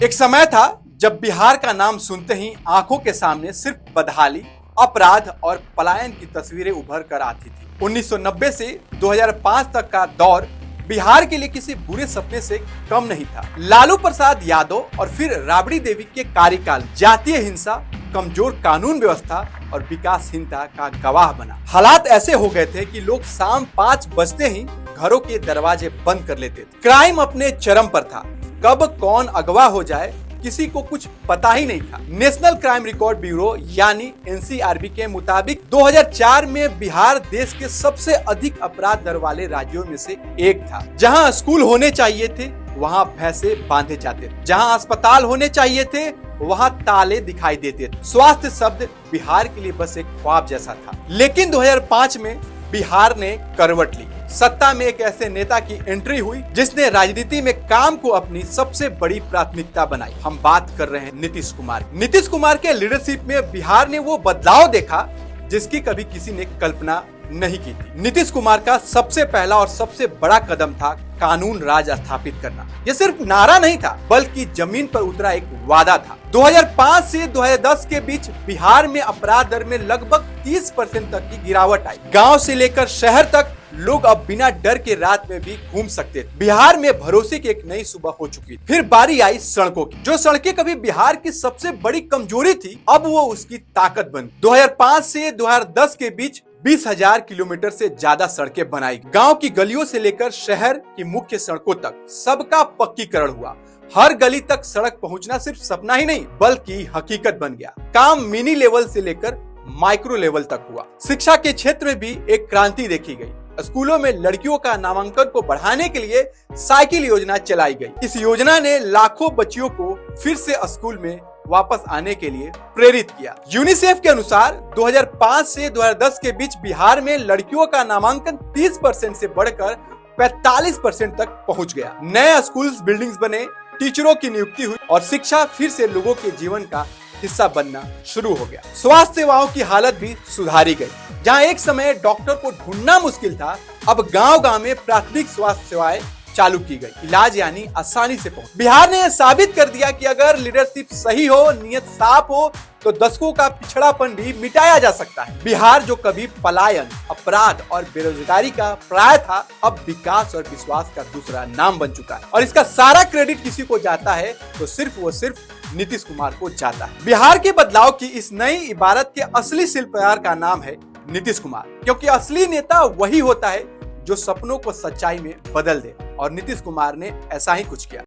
एक समय था जब बिहार का नाम सुनते ही आंखों के सामने सिर्फ बदहाली, अपराध और पलायन की तस्वीरें उभर कर आती थी। 1990 से 2005 तक का दौर बिहार के लिए किसी बुरे सपने से कम नहीं था। लालू प्रसाद यादव और फिर राबड़ी देवी के कार्यकाल जातीय हिंसा, कमजोर कानून व्यवस्था और विकासहीनता का गवाह बना। हालात ऐसे हो गए थे कि लोग शाम 5 बजते ही घरों के दरवाजे बंद कर लेते थे। क्राइम अपने चरम पर था। कब कौन अगवा हो जाए किसी को कुछ पता ही नहीं था। नेशनल क्राइम रिकॉर्ड ब्यूरो यानी एनसीआरबी के मुताबिक 2004 में बिहार देश के सबसे अधिक अपराध दर वाले राज्यों में से एक था। जहां स्कूल होने चाहिए थे वहां भैंसे बांधे जाते थे, जहां अस्पताल होने चाहिए थे वहां ताले दिखाई देते थे। स्वास्थ्य शब्द बिहार के लिए बस एक ख्वाब जैसा था। लेकिन 2005 में बिहार ने करवट ली। सत्ता में एक ऐसे नेता की एंट्री हुई जिसने राजनीति में काम को अपनी सबसे बड़ी प्राथमिकता बनाई। हम बात कर रहे हैं नीतीश कुमार। नीतीश कुमार के लीडरशिप में बिहार ने वो बदलाव देखा जिसकी कभी किसी ने कल्पना नहीं की थी। नीतीश कुमार का सबसे पहला और सबसे बड़ा कदम था कानून राज स्थापित करना। यह सिर्फ नारा नहीं था बल्कि जमीन पर उतरा एक वादा था। 2005 से 2010 के बीच बिहार में अपराध दर में लगभग 30% तक की गिरावट आई। गांव से लेकर शहर तक लोग अब बिना डर के रात में भी घूम सकते थे। बिहार में भरोसे की एक नई सुबह हो चुकी थी। फिर बारी आई सड़कों की। जो सड़कें कभी बिहार की सबसे बड़ी कमजोरी थी अब वो उसकी ताकत बन। 2005 से 2010 के बीच 20,000 किलोमीटर से ज्यादा सड़कें बनाई। गांव की गलियों से लेकर शहर की मुख्य सड़कों तक सबका पक्कीकरण हुआ। हर गली तक सड़क पहुंचना सिर्फ सपना ही नहीं बल्कि हकीकत बन गया। काम मिनी लेवल से लेकर माइक्रो लेवल तक हुआ। शिक्षा के क्षेत्र में भी एक क्रांति देखी गई। स्कूलों में लड़कियों का नामांकन को बढ़ाने के लिए साइकिल योजना चलाई गई। इस योजना ने लाखों बच्चियों को फिर से स्कूल में वापस आने के लिए प्रेरित किया। यूनिसेफ के अनुसार 2005 से 2010 के बीच बिहार में लड़कियों का नामांकन 30% से बढ़कर 45% तक पहुंच गया। नए स्कूल बिल्डिंग्स बने, टीचरों की नियुक्ति हुई और शिक्षा फिर से लोगों के जीवन का हिस्सा बनना शुरू हो गया। स्वास्थ्य सेवाओं की हालत भी सुधारी गई। जहां एक समय डॉक्टर को ढूंढना मुश्किल था, अब गांव-गांव में प्राथमिक स्वास्थ्य सेवाएं चालू की गई। इलाज यानी आसानी से पहुंच। बिहार ने साबित कर दिया कि अगर लीडरशिप सही हो, नियत साफ हो तो दशकों का पिछड़ापन भी मिटाया जा सकता है। बिहार जो कभी पलायन, अपराध और बेरोजगारी का पर्याय था अब विकास और विश्वास का दूसरा नाम बन चुका है। और इसका सारा क्रेडिट किसी को जाता है तो सिर्फ नीतीश कुमार को जाता है। बिहार के बदलाव की इस नई इबारत के असली शिल्पकार का नाम है नीतीश कुमार, क्योंकि असली नेता वही होता है जो सपनों को सच्चाई में बदल दे और नीतीश कुमार ने ऐसा ही कुछ किया।